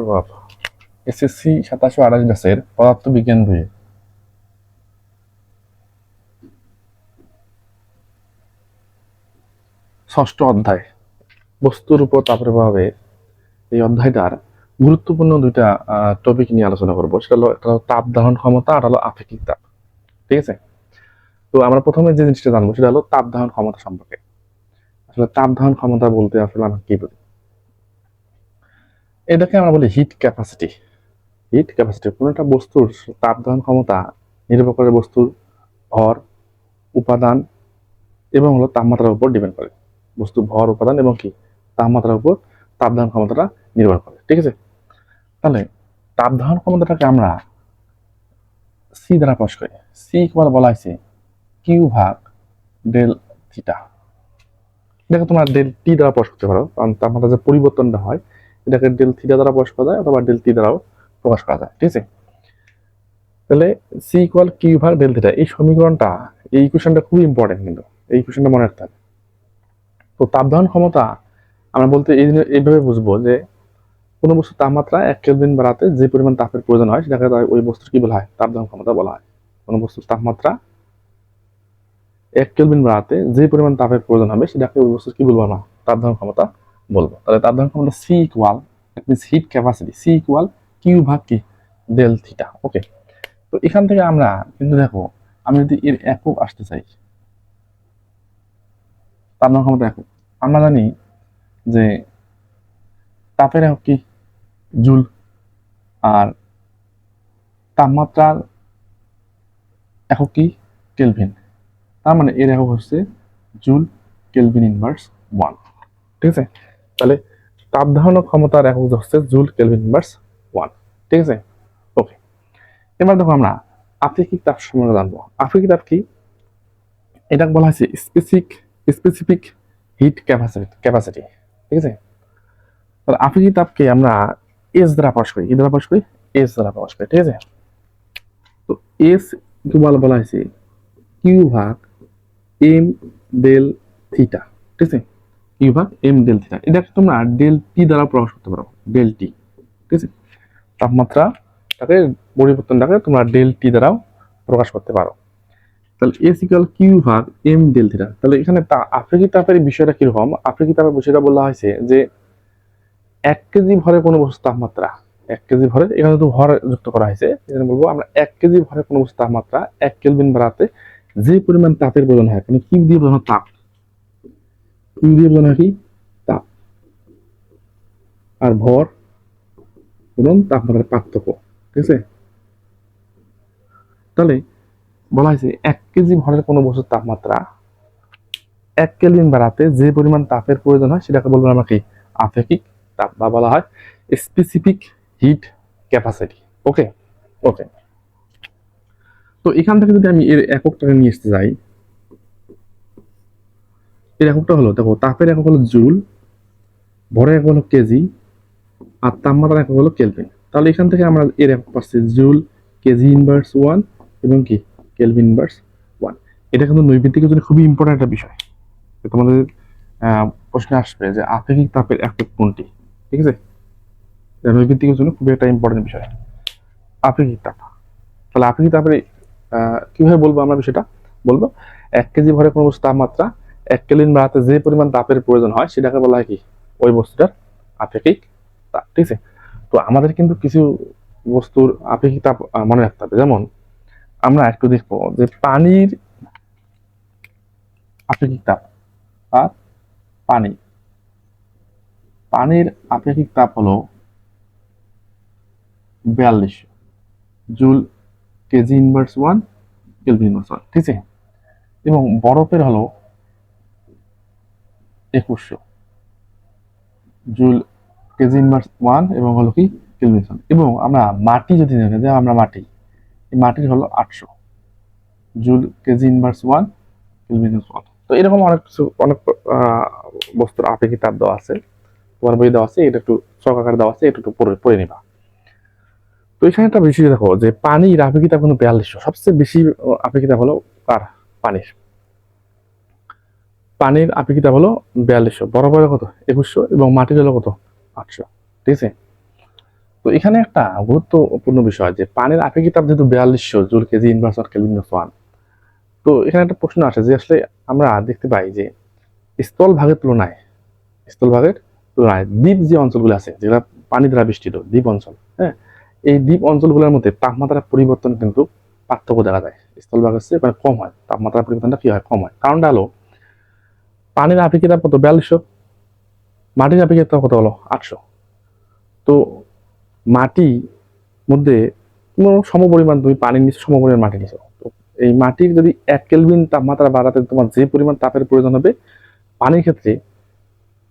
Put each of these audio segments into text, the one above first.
প্রভাব এসএসসি 2728 ব্যাচের পদার্থবিজ্ঞান বইয়ে ষষ্ঠ অধ্যায় বস্তুর উপর তাপের প্রভাবে এই অধ্যায়টার গুরুত্বপূর্ণ দুইটা টপিক নিয়ে আলোচনা করবো। সেটা হলো একটা হলো তাপ ধারণ ক্ষমতা আর হলো আপেক্ষিক তাপ। ঠিক আছে, তো আমরা প্রথমে যে জিনিসটা জানবো সেটা হলো তাপ ধারণ ক্ষমতা সম্পর্কে। আসলে তাপ ধারণ ক্ষমতা বলতে আসলে আমরা কি বলি? এটাকে আমরা বলি হিট ক্যাপাসিটি। হিট ক্যাপাসিটি কোনো একটা বস্তুর তাপ ধারণ ক্ষমতা নির্ভর করে বস্তুর ভর, উপাদান এবং হলো তাপমাত্রার উপর ডিপেন্ড করে। বস্তু ভর, উপাদান এবং কি তাপমাত্রার উপর তাপ ধারণ ক্ষমতাটা নির্ভর করে। ঠিক আছে, তাহলে তাপ ধারণ ক্ষমতাটাকে আমরা সি দ্বারা প্রকাশ করি। সি ইকুয়াল বলা হয়েছে কিউ ভাগ ডেল থিটা। এটাকে তোমরা ডেল টি দ্বারা প্রকাশ করতে পারো, কারণ তাপমাত্রা যে পরিবর্তনটা হয় এটাকে ডেল থিটা দ্বারা প্রকাশ করা যায় অথবা ডেল টি দ্বারাও প্রকাশ করা যায়। ঠিক আছে, তাহলে সি ইকুয়াল কিউ ভাগ ডেল থিটা, এই সমীকরণটা, এই ইকুয়েশনটা খুবই ইম্পর্টেন্ট, কিন্তু এই ইকুয়েশনটা মনে রাখতে হবে। তো তাপ ধারণ ক্ষমতা আমরা বলতে এইভাবে বুঝবো যে কোনো বস্তুর তাপমাত্রা 1 কেলভিন বাড়াতে যে পরিমাণ তাপের প্রয়োজন হয় সেটাকে ওই বস্তুর কি বলা হয়? তাপ ধারণ ক্ষমতা বলা হয়। কোনো বস্তুর তাপমাত্রা 1 কেলভিন বাড়াতে যে পরিমাণ তাপের প্রয়োজন হবে সেটাকে ওই বস্তুর কি বলবো? আমরা তাপ ধারণ ক্ষমতা বলবো। তাহলে তাপ ধারণ ক্ষমতা C equal, that means heat capacity, C equal Q ভাগ কি ডেল থিটা। ওকে, তো এখান থেকে আমরা কিন্তু দেখো, আমি যদি এর একক আসতে চাই, তাপ ধারণ ক্ষমতা একক, আমরা জানি যে তাপের একক কি জুল, আর তাপমাত্রার একক কি কেলভিন। তার মানে এর একক হচ্ছে জুল কেলভিন ইনভার্স 1। ঠিক আছে, তাহলে তাপ ধারণ ক্ষমতার একক হচ্ছে জুল কেলভিন ইনভার্স 1। ঠিক আছে, ওকে। এবার দেখো আমরা আপেক্ষিক তাপ সম্পর্কে জানবো। আপেক্ষিক তাপ কি? এটা বলা হয়েছে স্পেসিফিক হিট ক্যাপাসিটি। ঠিক আছে, তাহলে আপেক্ষিক তাপকে আমরা এস দ্বারা প্রকাশ করি। কি দ্বারা প্রকাশ করি? এস দ্বারা প্রকাশ করি। ঠিক আছে, তো এস বলা হয়েছে কিউ ভাগ এম ডেল থিটা। ঠিক আছে, কিউ ভাগ এম ডেল থিটা, এটাকে তোমরা ডেল টি দ্বারা প্রকাশ করতে পারো, ডেল টি। ঠিক আছে, তাপমাত্রাটাকে পরিবর্তনটাকে তোমরা ডেল টি দ্বারাও প্রকাশ করতে পারো। তাহলে এস ইকুয়াল কিউ ভাগ এম ডেল থিটা। তাহলে এখানে আপেক্ষিক তাপের বিষয়টা কিরকম? আপেক্ষিক তাপের বিষয়টা বলা হয়েছে যে 1 কেজি ভরে কোনো বস্তু তাপমাত্রা, 1 কেজি ভরে, এখানে তো ভর যুক্ত করা হয়েছে, এখানে বলবো আমরা 1 কেজি ভরে কোনো বস্তু তাপমাত্রা 1 কেলভিন বাড়াতে যে পরিমাণ তাপের প্রয়োজন হয়, মানে কিউ দিয়ে বোঝানো তাপ, কিউ দিয়ে বোঝানো কি তাপ, আর ভর এবং তাপমাত্রার পার্থক্য। ঠিক আছে, তাহলে বলা হয়েছে 1 কেজি ভরের কোনো বস্তুর তাপমাত্রা 1 কেলভিন বাড়াতে যে পরিমাণ তাপের প্রয়োজন হয় সেটাকে বলবো আমরা কি আপেক্ষিক তাপ, বা বলা হয় স্পেসিফিক হিট ক্যাপাসিটি। ওকে, ওকে। তো এখান থেকে যদি আমি এর এককটাকে নিয়ে আসতে যাই, এর এককটা হলো, দেখো তাপের একক হলো জুল, ভরের একক হলো কেজি, আর তাপমাত্রার একক হলো কেলভিন। তাহলে এখান থেকে আমরা এর একক পাচ্ছি জুল কেজি ইনভার্স 1 এবং কি কেলভিন ইনভার্স 1। এটা কিন্তু নৈবিত্তিকের জন্য খুবই ইম্পর্টেন্ট একটা বিষয়। তোমাদের প্রশ্নে আসবে যে আপেক্ষিক তাপের একক কোনটি। ঠিক আছে, নৈবিত্তিকের জন্য খুবই একটা ইম্পর্টেন্ট বিষয় আপেক্ষিক তাপ। তাহলে আপেক্ষিক তাপের কিভাবে বলবো আমরা বিষয়টা? বলবো 1 কেজি ভরে কোনো বস্তু তাপমাত্রা 1 কেলভিন বাড়াতে যে পরিমাণ তাপের প্রয়োজন হয় সেটাকে বলা হয় কি ওই বস্তুটার আপেক্ষিক তাপ। ঠিক আছে, তো আমাদের কিন্তু কিছু বস্তুর আপেক্ষিক তাপ মনে রাখতে হবে। যেমন আমরা একটু দেখবো যে পানির আপেক্ষিক তাপ, আর পানির আপেক্ষিক তাপ হলো 4200 joule KG inverse 1 kelvin inverse 1। ঠিক আছে, এবং বরফের হলো 2100 জুল কেজি ইনভার্স 1 এবং হলো কি কেলভিন ইনভার্স 1। এবং আমরা মাটি যদি দেখি, যে আমরা মাটি, এই মাটির হলো 800 joule KG inverse 1 kelvin inverse 1। তো এরকম অনেক কিছু, অনেক বস্তুর আপেক্ষিক তাপ দেওয়া আছে, তোমার বই দেওয়া আছে, এটা একটু সহকারে দেওয়া আছে, একটু পড়ে নিবা। তো এখানে একটা বিষয় দেখো যে পানির আপেক্ষিক তাপ কিন্তু 4200, সবচেয়ে বেশি আপেক্ষিক তাপ হলো কার? পানির। পানির আপেক্ষিক তাপ হলো 4200, বরফের কত 2100 এবং মাটির হলো কত 800। ঠিক আছে, তো তো এখানে একটা গুরুত্বপূর্ণ বিষয় যে পানির আপেক্ষিক তাপ যেহেতু 4200 joule KG inverse kelvin one, তো এখানে একটা প্রশ্ন আসে যে আসলে আমরা দেখতে পাই যে স্থলভাগের তুলনায় স্থলভাগের তুলনায় দ্বীপ যে অঞ্চলগুলো আছে যেগুলো পানি দ্বারা বেষ্টিত দ্বীপ অঞ্চল, হ্যাঁ, এই দ্বীপ অঞ্চলগুলোর মধ্যে তাপমাত্রার পরিবর্তন কিন্তু পার্থক্য দেখা যায়। স্থলভাগ হচ্ছে মানে কম হয়, তাপমাত্রার পরিবর্তনটা কি হয়, কম হয়। কারণটা হলো পানির আপেক্ষিক তাপ কত 4200, মাটির আপেক্ষিক তাপ কত হলো 800। তো মাটি মধ্যে কোনো সমপরিমাণ তুমি পানি নিচ্ছ, সমপরিমাণ মাটি নিচ্ছ, তো এই মাটির যদি 1 কেলভিন তাপমাত্রা বাড়াতে তোমার যে পরিমাণ তাপের প্রয়োজন হবে, পানির ক্ষেত্রে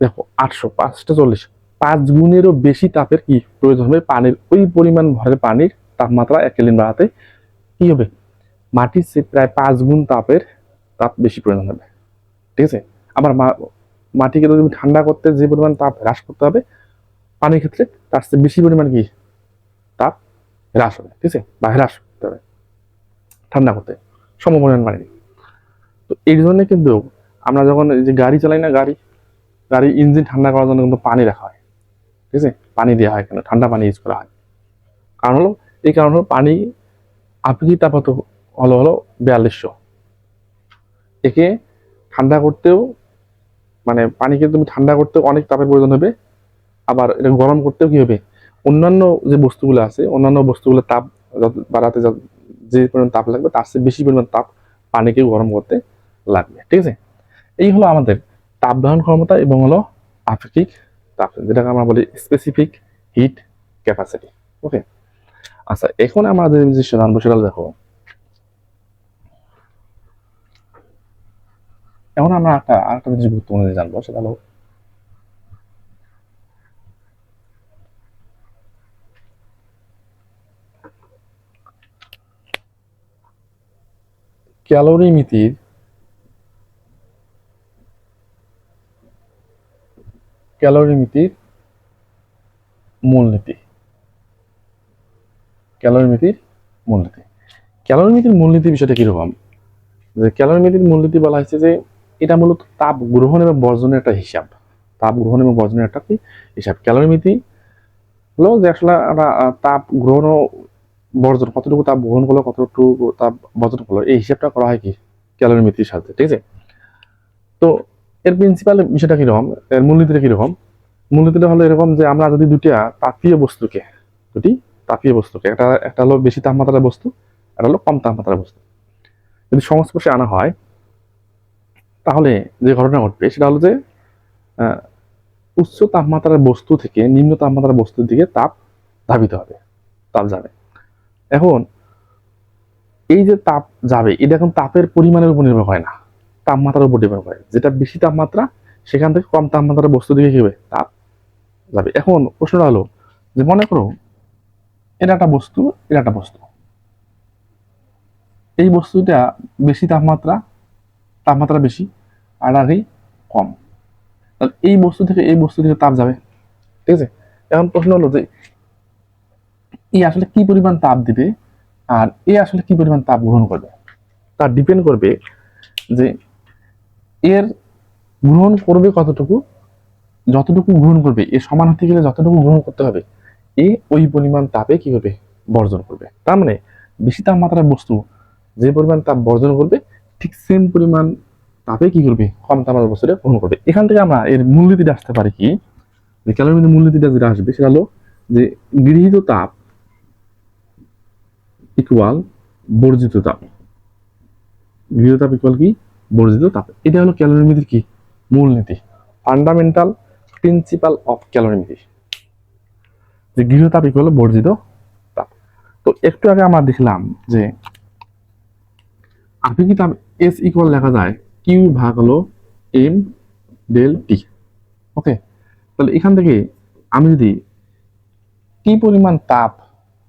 দেখো 800 540 5 গুণেরও বেশি তাপের কি প্রয়োজন হবে পানির ওই পরিমাণ ভরের পানির তাপমাত্রা 1 কেলভিন বাড়াতে। কি হবে, মাটির চেয়ে প্রায় 5 গুণ তাপ বেশি প্রয়োজন হবে। ঠিক আছে। আবার মাটিকে যদি তুমি ঠান্ডা করতে যে পরিমাণ তাপ হ্রাস করতে হবে, পানির ক্ষেত্রে তার চেয়ে বেশি পরিমাণ কি তাপ হ্রাস হবে। ঠিক আছে, বা হ্রাস করতে হবে ঠান্ডা করতে সমপরিমাণ পানি। তো এই জন্য কিন্তু আমরা যখন এই যে গাড়ি চালাই না, গাড়ি ইঞ্জিন ঠান্ডা করার জন্য কিন্তু পানি রাখা হয়। ঠিক আছে, পানি দেওয়া হয়, কেন ঠান্ডা পানি ইউজ করা হয়, কারণ হলো এই কারণ হলো পানি আপেক্ষিক তাপমাত্রা হলো 4200। একে ঠান্ডা করতেও মানে পানিকে তুমি ঠান্ডা করতেও অনেক তাপের প্রয়োজন হবে, আবার এটা গরম করতেও কি হবে, অন্যান্য যে বস্তুগুলো আছে অন্যান্য বস্তুগুলোর তাপ বাড়াতে যে পরিমাণ তাপ লাগবে তার চেয়ে বেশি পরিমাণ তাপ পানিকে গরম করতে লাগবে। ঠিক আছে, এই হলো আমাদের তাপ ধারণ ক্ষমতা এবং হলো আপেক্ষিক তাপ, যেটাকে আমরা বলি স্পেসিফিক হিট ক্যাপাসিটি। ওকে, আচ্ছা এখন আমরা যে জিনিসটা জানবো সেটা দেখো, এখন আমরা আরেকটা জিনিস গুরুত্বপূর্ণ জানবো সেটা হলো ক্যালোরিমিতির ক্যালোরিমিতির মূলনীতি। ক্যালোরিমিতির মূলনীতি ক্যালোরিমিতির মূলনীতি বিষয়টা কিরকম, যে ক্যালোরিমিতির মূলনীতি বলা হয়েছে যে এটা মূলত তাপ গ্রহণ এবং বর্জনের একটা হিসাব। তাপ গ্রহণ এবং বর্জনের একটা কি হিসাব। ক্যালোরিমিতি হলো যে আসলে আমরা তাপ গ্রহণ ও বর্জন, কতটুকু তাপ গ্রহণ করলো কতটুকু তাপ বর্জন করলো, এই হিসাবটা করা হয় কি ক্যালোরিমিতির সাথে। ঠিক আছে, তো এর প্রিন্সিপাল বিষয়টা কিরকম, এর মূলনীতিটা কিরকম, মূলনীতিটা হলো এরকম যে আমরা যদি দুটি তাপীয় বস্তুকে একটা একটা হলো বেশি তাপমাত্রার বস্তু, একটা হলো কম তাপমাত্রার বস্তু, যদি সংস্পর্শে আনা হয় তাহলে যে ঘটনা ঘটবে সেটা হলো যে উচ্চ তাপমাত্রার বস্তু থেকে নিম্ন তাপমাত্রার বস্তুর দিকে তাপ ধাবিত হবে, তাপ যাবে। এখন এই যে তাপ যাবে এটা এখন তাপের পরিমাণের উপর নির্ভর করে না, তাপমাত্রার উপর নির্ভর করে। যেটা বেশি তাপমাত্রা সেখান থেকে কম তাপমাত্রার বস্তু দিকে কি হবে, তাপ যাবে। এখন প্রশ্নটা হলো যে মনে করো এটা একটা বস্তু, এটা একটা বস্তু, এই বস্তুটা বেশি তাপমাত্রা বেশি আর আগে কম, তাহলে এই বস্তু থেকে এই বস্তু থেকে তাপ যাবে। ঠিক আছে, এখন প্রশ্ন হলো যে এই আসলে কি পরিমাণ তাপ দিবে আর এ আসলে কি পরিমাণ তাপ গ্রহণ করবে, তা ডিপেন্ড করবে যে এর গ্রহণ করবে কতটুকু, যতটুকু গ্রহণ করবে এ সমান হতে গেলে যতটুকু গ্রহণ করতে হবে এ ওই পরিমাণ তাপে কি হবে, বর্জন করবে। তার মানে বেশি তাপমাত্রার বস্তু যে পরিমাণ তাপ বর্জন করবে ঠিক সেম পরিমাণ তাপে কি করবে, কম তাপমাত্রার বস্তুটা গ্রহণ করবে। এখান থেকে আমরা এর মূলনীতিটা আসতে পারি কি, যে ক্যালোরিমিতির মূলনীতিটা যেটা আসবে সেটা হলো যে গৃহীত তাপ ইকুয়াল বর্জিত তাপ। গৃহীত তাপ ইকুয়াল কি, বর্জিত তাপ। এটা হলো ক্যালোরিমিতির কি মূলনীতি, ফান্ডামেন্টাল প্রিন্সিপাল অফ ক্যালোরিমিতি, যে গৃহীত তাপ ইকুয়াল বর্জিত তাপ। তো একটু আগে আমরা দেখলাম যে আপেক্ষিক তাপ এস ইকুয়াল লেখা যায় কিউ ভাগ হলো এম ডেল টি। ওকে, তাহলে এখান থেকে আমি যদি কি পরিমাণ তাপ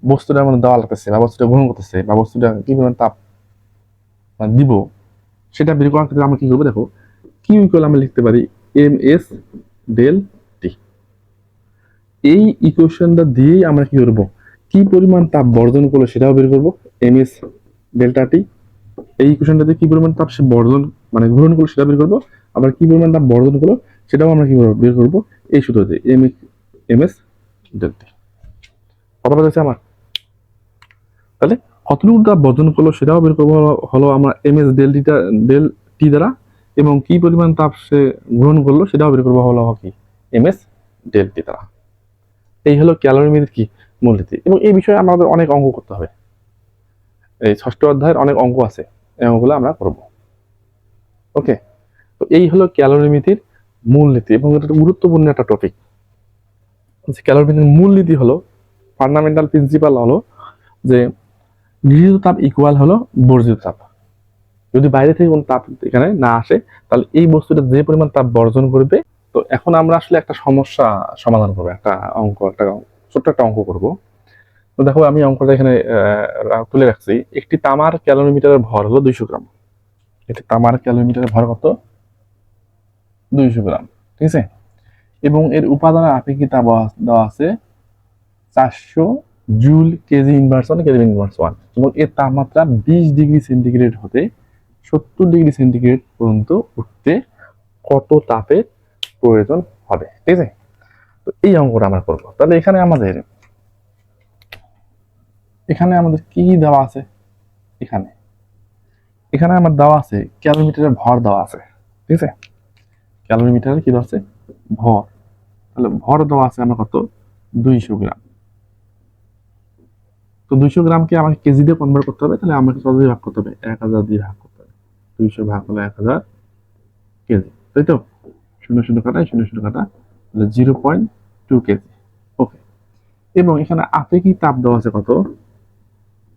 বস্তুটার মধ্যে দেওয়া লাগতেছে বা বস্তুটা গ্রহণ করতেছে বা বস্তুটা কি পরিমাণ তাপ দিব সেটা বের করার ক্ষেত্রে আমরা কি করবো, দেখো কিউ ইকুয়াল আমরা লিখতে পারি এম এস ডেল টি। এই ইকুয়েশনটা দিয়েই আমরা কি করবো, কি পরিমাণ তাপ বর্জন করলো সেটাও বের করবো, এম এস ডেল্টা টি। এই ইকুয়েশনটা দিয়ে কি পরিমাণ তাপ সে বর্জন মানে গ্রহণ করলো সেটা বের করবো, আবার কি পরিমাণ তাপ বর্জন করলো সেটাও আমরা কি করবো বের করবো এই সূত্র দিয়ে এম এস ডেল টি। কথা বলতেছে আমার। তাহলে কতটুকু তাপ বর্জন করলো সেটাও বের করবো হলো আমরা এম এস ডেল টি দ্বারা, এবং কি পরিমাণ তাপ সে গ্রহণ করলো সেটাও বের করবো হলো কি এম এস ডেল টি দ্বারা। এই হলো ক্যালোরিমিটার কি মূলনীতি, এবং এই বিষয়ে আমাদের অনেক অঙ্ক করতে হবে। এই ষষ্ঠ অধ্যায়ের অনেক অঙ্ক আছে, এই অঙ্কগুলো আমরা করব। ওকে, তো এই হলো ক্যালোরিমিতির মূলনীতি, এবং এটা গুরুত্বপূর্ণ একটা টপিক। ক্যালোরিমিতির মূলনীতি হলো, ফান্ডামেন্টাল প্রিন্সিপাল হলো যে গৃহীত তাপ ইকুয়াল হলো বর্জিত তাপ। যদি বাইরে থেকে কোনো তাপ এখানে না আসে, তাহলে এই বস্তুটা যে পরিমাণ তাপ বর্জন করবে। তো এখন আমরা আসলে একটা সমস্যা সমাধান করবো, একটা ছোট্ট একটা অঙ্ক করব। তো দেখো আমি অঙ্কটা এখানে তুলে রাখছি। একটি তামার ক্যালোরিমিটারের ভর হলো 200 গ্রাম। একটি তামার ক্যালোরিমিটারের ভর কত? 200 গ্রাম, ঠিক আছে। এবং এর উপাদানের আপেক্ষিক তাপ দেওয়া আছে 400 joule KG inverse 1 kelvin inverse 1, এবং এর তাপমাত্রা 20 ডিগ্রি সেন্টিগ্রেড হতে 70 ডিগ্রি সেন্টিগ্রেড পর্যন্ত উঠতে কত তাপের প্রয়োজন হবে, ঠিক আছে। তো এই অঙ্কটা আমরা করবো। তাহলে এখানে আমাদের কি দেওয়া আছে? এখানে এখানে আমার দেওয়া আছে ক্যালোরিমিটারের ভর দেওয়া আছে, ঠিক আছে। ক্যালোরিমিটারের কি দেওয়া আছে? ভর। তাহলে ভর দেওয়া আছে আমার কত? 200 গ্রাম। তো 200 গ্রামকে আমাকে কেজি দিয়ে কনভার্ট করতে হবে, তাহলে আমাকে কত দিয়ে ভাগ করতে হবে? 1000 দিয়ে ভাগ করতে হবে। 200 ভাগ হলো 1000 কেজি, তাই তো। 00 কাটায় 00 কাটা, তাহলে 0.2 কেজি। ওকে, এবং এখানে আপেক্ষিক তাপ দেওয়া আছে কত?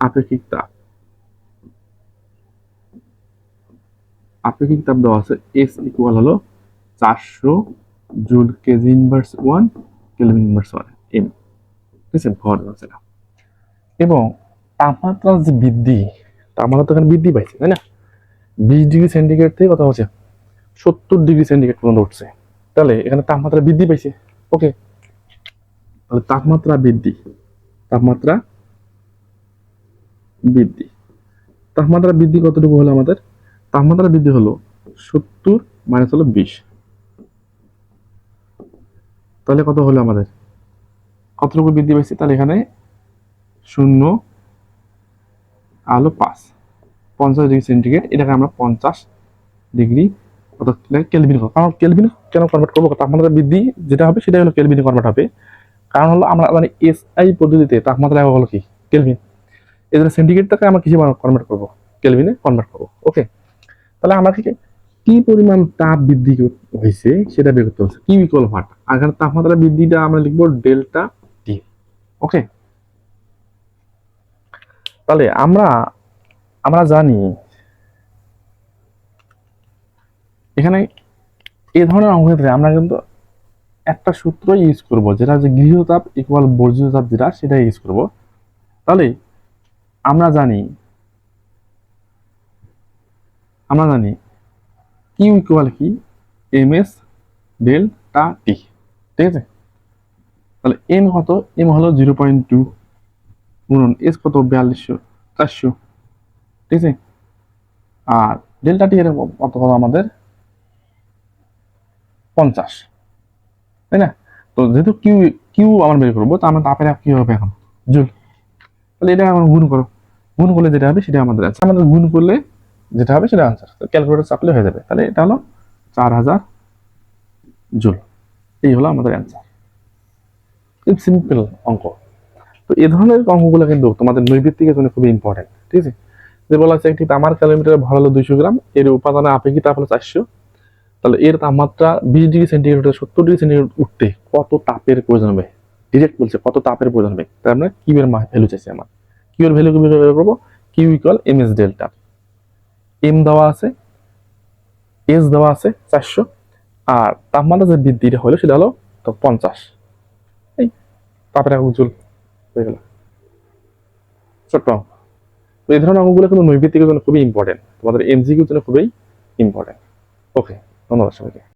আপেক্ষিক তাপ দেওয়া আছে এস ইকুয়াল হলো 400 joule KG inverse 1 kelvin inverse 1 M, ঠিক আছে। ভর দেওয়া আছে। এবং তাপমাত্রার যে বৃদ্ধি, তাপমাত্রা তো এখানে বৃদ্ধি পাইছে, তাই না? 20 ডিগ্রি সেন্টিগ্রেড থেকে কত হচ্ছে? 70 ডিগ্রি সেন্টিগ্রেড পর্যন্ত উঠছে। তাহলে এখানে তাপমাত্রা বৃদ্ধি পাইছে। ওকে, তাহলে তাপমাত্রা বৃদ্ধি বৃদ্ধি তাপমাত্রা বৃদ্ধি কতটুকু হলো আমাদের? তাপমাত্রা বৃদ্ধি হলো 70 মাইনাস হলো 20, তাহলে কত হলো আমাদের? কতটুকু বৃদ্ধি পাইছে? তাহলে এখানে 0 আলো 5, 50 ডিগ্রি সেন্টিগ্রেড, এটাকে আমরা 50 ডিগ্রি কেলভিন, কারণ কেলভিন কেন কনভার্ট করবো? তাপমাত্রা বৃদ্ধি যেটা হবে সেটা হলো কেলভিনে কনভার্ট হবে। কারণ হলো আমরা জানি এসআই পদ্ধতিতে তাপমাত্রা হলো কি কেলভিন, এই জন্য সেন্টিগ্রেডটাকে আমরা কিসে কনভার্ট করবো? কেলভিনে কনভার্ট করবো। ওকে, তাহলে আমাকে কি পরিমাণ তাপ বৃদ্ধি হয়েছে সেটা বের করতে হচ্ছে, কি ইকুয়াল হোয়াট। আর এখানে তাপমাত্রা বৃদ্ধিটা আমরা লিখবো ডেল্টা টি। ওকে, তাহলে আমরা জানি এখানে এই ধরনের অঙ্ক ক্ষেত্রে আমরা কিন্তু একটা সূত্র ইউজ করব, যেটা হচ্ছে গৃহীত তাপ ইকুয়াল বর্জিত তাপ, যেটা সেটা ইউজ করব। তাহলে আমরা জানি কিউ ইকুয়াল কি এম এস ডেল্টা টি, ঠিক আছে। তাহলে এম কত? এম হলো 0.2 গুণন এস কত? 400, ঠিক আছে। আর ডেল্টা টি এর কত হলো আমাদের? 50, তাই না? তো যেহেতু কিউ কিউ আমরা বের করবো, তো আমরা তাপের কি হবে এখন? জুল। তাহলে এটা এখন গুণ করলে যেটা হবে সেটা আমাদের আছে। আমাদের গুণ করলে যেটা হবে সেটা আনসার, ক্যালকুলেটর চাপলে হয়ে যাবে। তাহলে এটা হলো 4000 জুল। এই হলো আমাদের অ্যান্সার। খুব সিম্পল অঙ্ক। তো এই ধরনের অঙ্কগুলো কিন্তু তোমাদের নৈবিত্তিকের জন্য খুবই ইম্পর্টেন্ট, ঠিক আছে। যে বলা আছে একটি তামার ক্যালোমিটার ভর হলো 200 গ্রাম, এর উপাদানে আপেক্ষিক তাপ হলো 400, তাহলে এর তাপমাত্রা 20 ডিগ্রি সেন্টিগ্রেড 70 ডিগ্রি সেন্টিগ্রেড উঠতে কত তাপের প্রয়োজন হবে? ডিরেক্ট বলছে কত তাপের প্রয়োজন হবে। তার মানে কিউ এর ভ্যালু চাইছে আমার। কিউ এর ভ্যালু কি বের করবো? Q equal M S delta. M দেওয়া আছে, এস দেওয়া আছে 400, আর তাপমাত্রা যে বৃদ্ধিটা হলো সেটা হলো তো 50। এই তাপের একক জুল হয়ে গেল। ছোট্ট অঙ্ক। তো এই ধরনের অঙ্কগুলো কিন্তু নৈবিত্তিকের জন্য খুবই ইম্পর্টেন্ট, তোমাদের এমসিকিউর জন্য খুবই ইম্পর্টেন্ট। ওকে, ধন্যবাদ সবাইকে।